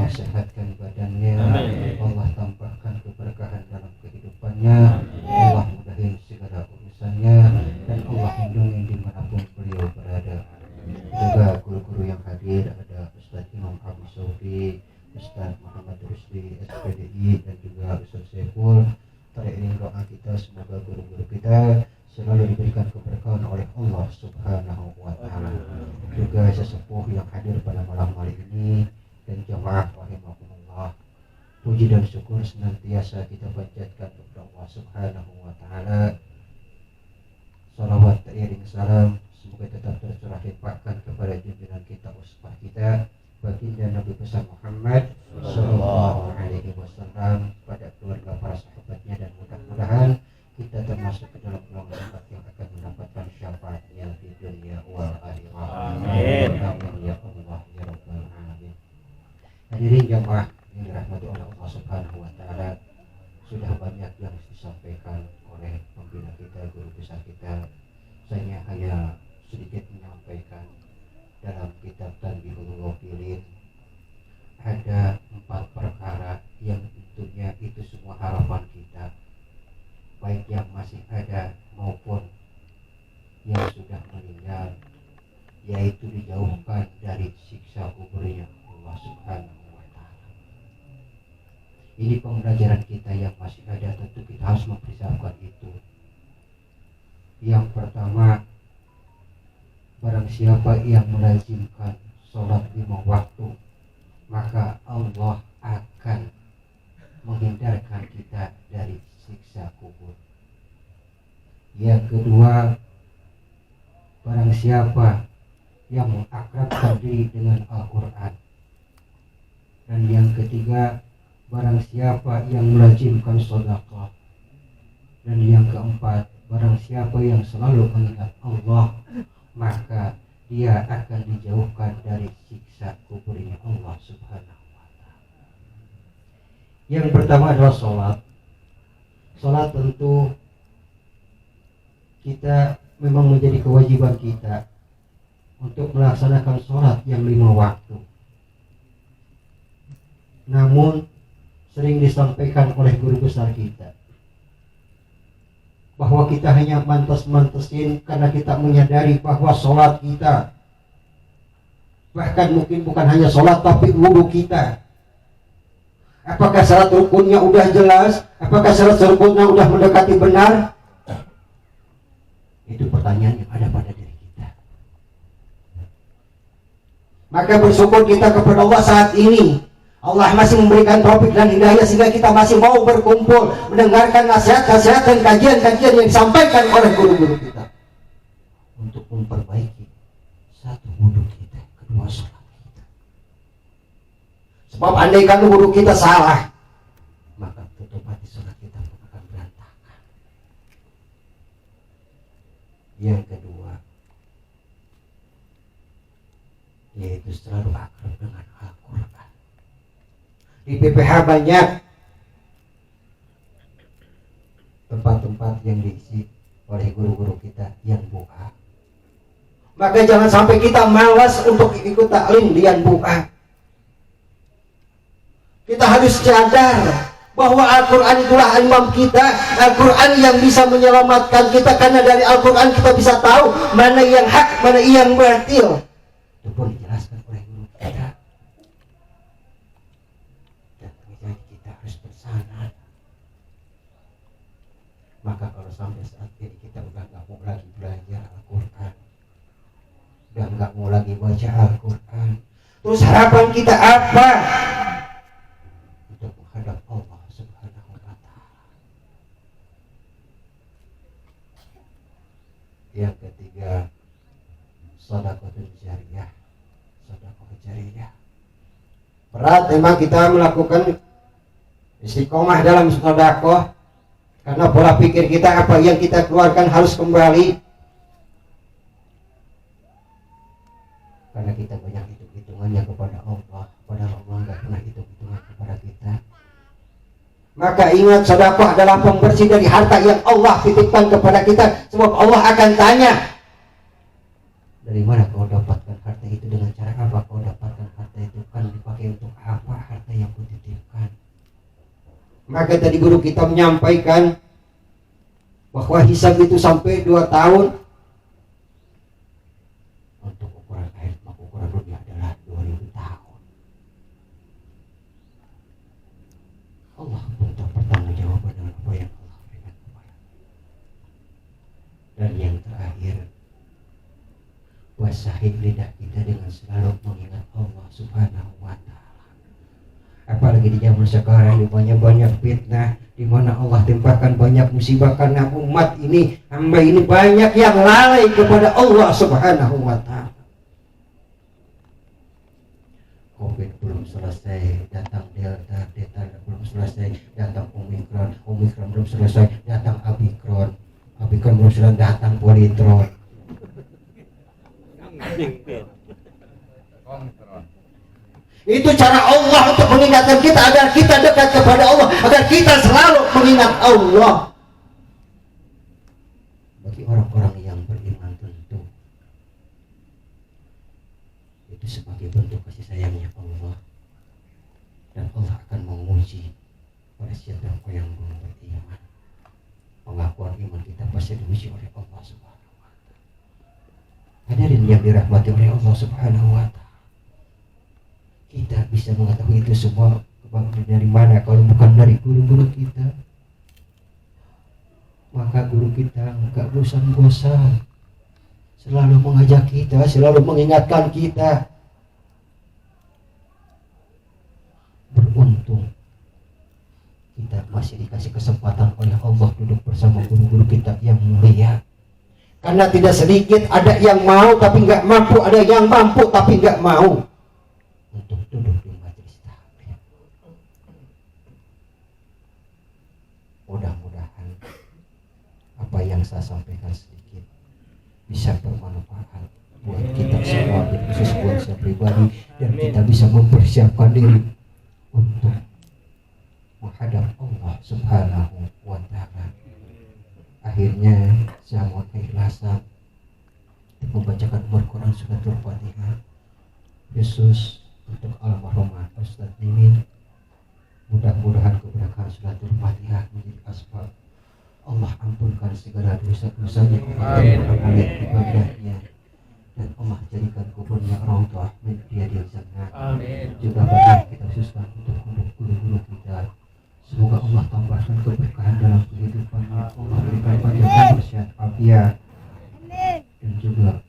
Allah sehatkan badannya, Allah tambahkan keberkahan dalam kehidupannya, Allah mudahin segala urusannya, dan Allah lindungi dimanapun beliau berada. Juga guru-guru yang hadir, ada Ustaz Imam Abu Sofi, Ustaz Muhammad Rusdi SPDI, dan juga Ustaz Saiful. Teriring doa kita, semoga guru-guru kita selalu diberikan keberkahan oleh Allah Subhanahu wa Ta'ala. Juga sesepuh yang hadir pada malam hari ini dan jamaah rahimahumullah, puji dan syukur senantiasa kita panjatkan kepada Allah Subhanahu wa Ta'ala. Salawat teriring salam semoga tetap tercurah limpahkan kepada junjungan kita, uswah kita, baginda Nabi besar Muhammad sallallahu alaihi wasallam, pada keluarga, para sahabatnya, dan mudah-mudahan kita termasuk ke dalam golongan umat yang akan mendapatkan syafaatnya di dunia wal akhirah. Amin. Amin ya Allah ya rabbal alamin. Hadirin jamaah yang dirahmati oleh Allah Subhanahu wa Ta'ala, sudah banyak yang disampaikan oleh pembina kita, guru besar kita. Saya hanya sedikit menyampaikan dalam kitab Tanbihul Ghafilin ada 4 perkara yang tentunya itu semua harapan kita, baik yang masih ada maupun yang sudah meninggal, yaitu dijauhkan dari siksa kuburnya Allah Subhanahu wa Ta'ala. Ini pembelajaran kita yang masih ada, tentu kita harus mempersiapkan itu. Yang pertama, barang siapa yang melazimkan sholat 5 waktu, maka Allah akan menghindarkan kita dari siksa kubur. Yang kedua, barang siapa yang mengakrabkan diri dengan Al-Quran. Dan yang ketiga, barang siapa yang melazimkan sedekah. Dan yang keempat, barang siapa yang selalu mengingat Allah, maka dia akan dijauhkan dari siksa kuburnya Allah Subhanahu wa Ta'ala. Yang pertama adalah sholat. Sholat tentu kita memang menjadi kewajiban kita untuk melaksanakan sholat yang 5 waktu. Namun sering disampaikan oleh guru besar kita bahwa kita hanya mantes-mantesin karena kita menyadari bahwa sholat kita, bahkan mungkin bukan hanya sholat tapi wudhu kita, apakah syarat rukunnya udah jelas, apakah syarat rukunnya udah mendekati benar? Itu pertanyaan yang ada pada diri kita. Maka bersyukur kita kepada Allah saat ini, Allah masih memberikan taufik dan hidayah sehingga kita masih mau berkumpul mendengarkan nasihat-nasihat dan kajian-kajian yang disampaikan oleh guru-guru kita untuk memperbaiki satu wudhu kita, kedua sholat kita. Sebab andai kan wudhu kita salah, maka otomatis sholat kita akan berantakan. Yang kedua, yaitu selalu akrab dengan Al-Quran. Di PPH banyak tempat-tempat yang diisi oleh guru-guru kita yang buka. Maka jangan sampai kita malas untuk ikut taklim di yang buka. Kita harus sadar bahwa Al-Quran itulah imam kita, Al-Quran yang bisa menyelamatkan kita, karena dari Al-Quran kita bisa tahu mana yang hak, mana yang batil. Itu pun dijelaskan oleh guru kita. Maka kalau sampai saat ini kita udah gak mau lagi belajar Al-Quran, udah gak mau lagi baca Al-Quran, terus harapan kita apa untuk menghadap Allah Subhanahu wa Ta'ala? Yang ketiga, sedekah jariyah. Sedekah jariyah berat memang kita melakukan istiqomah dalam sedekah, karena pola pikir kita apa yang kita keluarkan harus kembali. Karena kita banyak hitung-hitungannya kepada Allah, padahal Allah tidak pernah hitung-hitungan kepada kita. Maka ingat, sedekah adalah pembersih dari harta yang Allah titipkan kepada kita. Sebab Allah akan tanya, dari mana kau dapatkan harta itu, dengan cara apa kau dapatkan harta itu, kan dipakai untuk apa harta Maka tadi guru kita menyampaikan bahwa hisab itu sampai 2 tahun. Untuk ukuran akhir, maka ukuran dunia adalah 2000 tahun. Allah pun tak bertanggung dengan apa yang Allah berikan kepada. Dan yang terakhir, wasahi lidah kita dengan selalu mengingat Allah Subhanahu wa Ta'ala. Apalagi di zaman sekarang di banyak fitnah, di mana Allah timpakan banyak musibah karena umat ini, hamba ini banyak yang lalai kepada Allah Subhanahu wa Ta'ala. Covid belum selesai, datang Delta, Delta belum selesai, datang Omikron, Omikron belum selesai, datang Abikron, Abikron belum selesai, datang Politron. Itu cara Allah untuk mengingatkan kita agar kita dekat kepada Allah, agar kita selalu mengingat Allah. Bagi orang-orang yang beriman tentu itu sebagai bentuk kasih sayangnya Allah, dan Allah akan menguji pada siapa yang belum beriman. Pengakuan iman kita pasti diuji oleh Allah Subhanahu wa Ta'ala. Hadirin yang dirahmati oleh Allah Subhanahu wa Ta'ala, kita bisa mengetahui itu semua dari mana kalau bukan dari guru-guru kita. Maka guru kita enggak bosan-bosan selalu mengajak kita, selalu mengingatkan kita. Beruntung kita masih dikasih kesempatan oleh Allah duduk bersama guru-guru kita yang mulia. Karena tidak sedikit ada yang mau tapi enggak mampu, ada yang mampu tapi enggak mau untuk duduk di majelis taklim. Mudah-mudahan apa yang saya sampaikan sedikit bisa bermanfaat buat kita semua, khusus buat saya pribadi, dan kita bisa mempersiapkan diri untuk menghadap Allah Subhanahu wa Ta'ala. Akhirnya saya mohon keikhlasan untuk membacakan Al-Quran suratul Fatihah khusus untuk almarhumah Ustaz Nimin. Mudah-mudahan keberkahan suratul Fatihah menjadi asbab Allah ampunkan segala dosa-dosanya, amin ibadahnya, dan Allah jadikan kuburnya raudhah min riyadil jannah. Juga banyak kita khususkan untuk guru-guru kita. Semoga Allah tambahkan keberkahan dalam kehidupannya, Allah berikan panjang umur, sehat afiat, dan juga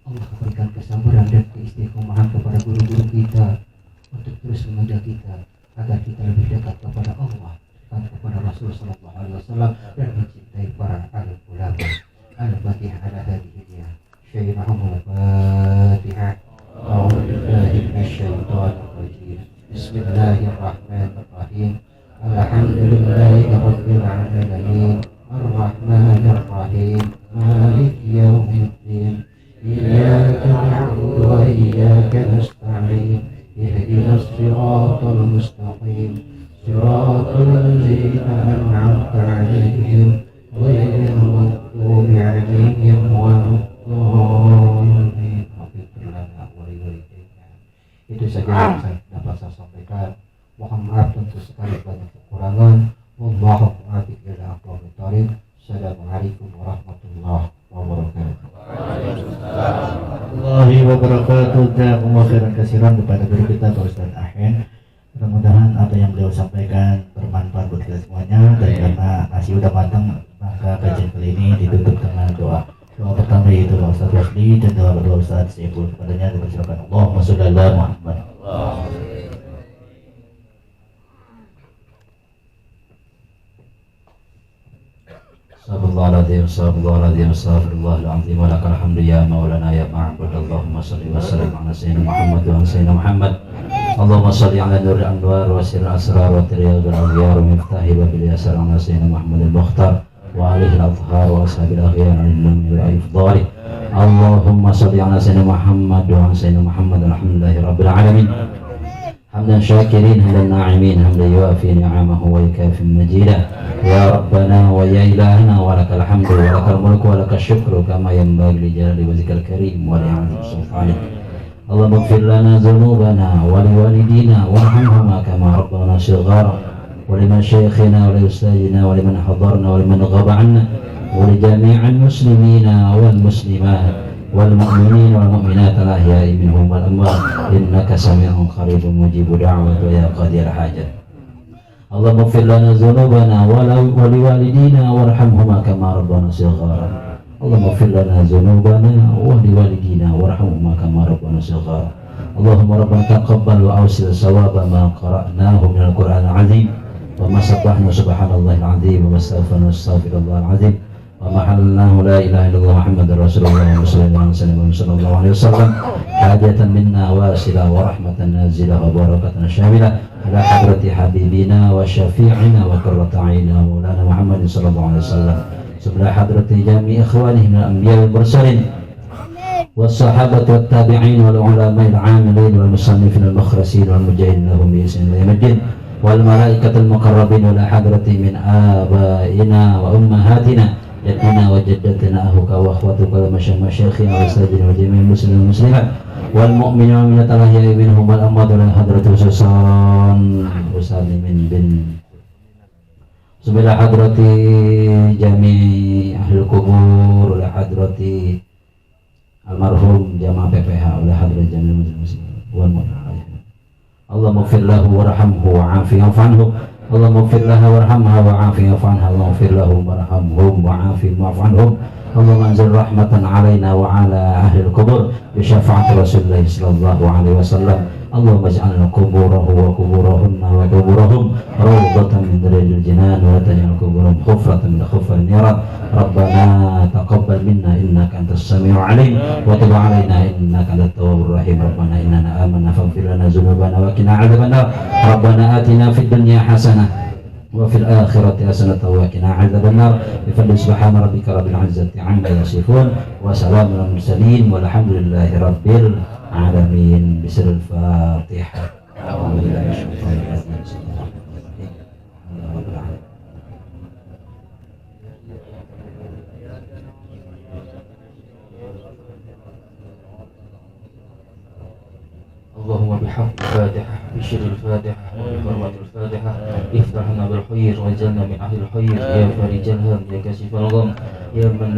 Allah berikan kesabaran dan keistiqomahan kepada guru-guru kita untuk terus mengajar kita agar kita lebih dekat kepada Allah, dekat kepada Rasul sallallahu alaihi wasallam, dan mencintai para alim ulama. Al-Fatihah ala hadhihi syairahumul Fatihah. A'udzu billahi minasyaitonir rajim. Bismillahirrahmanirrahim. Alhamdulillahi rabbil alamin. Ar-Rahmanir Rahim. Maliki yaumiddin. إياك نعبد وإياك نستعين اهدنا الصراط المستقيم صراط الذين أنعمت عليهم غير المغضوب عليهم ولا الضالين. Itu saja yang dapat saya sampaikan. Mohon maaf tentu sekali banyak kekurangan. Wallahu a'lam bishawab. Assalamualaikum warahmatullahi wabarakatuh. Warahmatullahi wabarakatuh. Jazakumullah khairan katsiran kepada guru kita Pak Ustaz Ahen. Mudah-mudahan apa yang beliau sampaikan bermanfaat buat kita semuanya, dan karena nasi udah matang maka kajian kali ini ditutup dengan doa. Doa pertama yaitu Pak Ustaz Wasli, dan doa kedua Ustaz Saiful. Kepadanya dipersilakan. Allahumma sholli ala Muhammad. Astagfirullahaladzim, astagfirullahaladzim, astagfirullahaladzim, wa lakal hamdu ya maulana ya ma'bud. Allahumma salli wa sallim ala sayyidina Muhammad wa sayyidina Muhammad. Allahumma salli ala nuril anwar wa sirril asrar wa tiriyadul aghyar wa miftahi babil yasar ala sayyidina Muhammad al-Mukhtar wa alihi al-athhar wa ashabil aghyar al-ilmi wal-ifdhari. Allahumma salli ala sayyidina Muhammad wa sayyidina Muhammad. Alhamdulillahi rabbil alamin. Hamdan syakirin, hamdan na'imin, hamdan yuafi ni'amahu wa yukafi majidah. Ya Rabbana wa ya ilahana wa lakal hamdu wa lakal mulku wa lakal syukru kama yanbaghi li jalali wajhikal karim wa li'azimi sultanik. Allahumma ighfir lana dhunubana wa liwalidina warhamhuma kama rabbana shighara. ولمشايخنا ولأستاذنا ولمن حضرنا ولمن غاب عنا ولجميع المسلمين والمسلمات والمؤمنين والمؤمنات الأحياء منهم والأموات إنك سميع قريب مجيب دعوة يا قاضي الحاجات. اللهم اغفر لنا ذنوبنا ولوالدينا وارحمهما كما ربنا صغارا. اللهم اغفر لنا ذنوبنا ولوالدينا وارحمهما كما ربنا صغارا. اللهم ربنا تقبل وأوصل ثواب ما قرأناه من القرآن العظيم وما سبحنا سبحان الله العظيم وما استغفرنا استغفر الله العظيم وما حللناه لا إله إلا الله محمد رسول الله صلى الله عليه وسلم حاجة منا واسلة ورحمة نازلة وبركة شاملة على حضرة حبيبنا وشفيعنا وقرة عيننا مولانا محمد صلى الله عليه وسلم سبحان حضرة جميع إخوانه من الأنبياء والمرسلين والصحابة والتابعين والعلماء العاملين والمصنفين المخرسين والمجاهدين لهم بإحسان إلى يوم الدين والملائكة المقربين ولا حضرة من آبائنا وأمهاتنا جدنا وجدتنا أخوك وأخواتك ومشايخنا وأستاذنا وجميع المسلمين والمسلمات والمؤمنين والمؤمنات الأحياء منهم والأموات ولا حضرة خصوصا وسالمين بن سبحان حضرة جميع أهل القبور ولا حضرة almarhum jamaah PPH oleh hadirin jami'ah muslimin wal mu'minin. Allahumma ighfir lahu warhamhu wa'afihi wa'fu Allahumma ighfir lahu warhamha wa'afihi wa'fu Allahumma ighfir lahu warhamhum wa'afihi wa'fu anhum. Allahumma anzil rahmatan 'alaina wa 'ala ahli al-qubur bi syafaati Rasulullah sallallahu alaihi wasallam. Allahumma ij'al quburahu wa quburahunna wa quburahum rawdatan min riyadil jinan wa la taj'al quburahum hufratan min hufril niran. Rabbana taqabbal minna innaka antas samiul alim wa tub 'alaina innaka antat tawwabur rahim. Rabbana innana amanna faghfir lana dhunubana wa qina 'adzabannar. Rabbana atina fid dunya hasanah wa fil akhirati hasanatan wa qina 'adzabannar. Bi fadli subhana rabbika rabbil 'izzati 'amma yasifun wa salamun alal mursalin walhamdulillahi rabbil alamin. Bismil Fatihah. Alhamdulillahi syaitanir rajim. اللهم بحق الفاتحة بشر الفاتحة وبحرمة الفاتحة افتح لنا بالخير واجعلنا من أهل الخير يا فارج الهم يا كاشف الغم يا من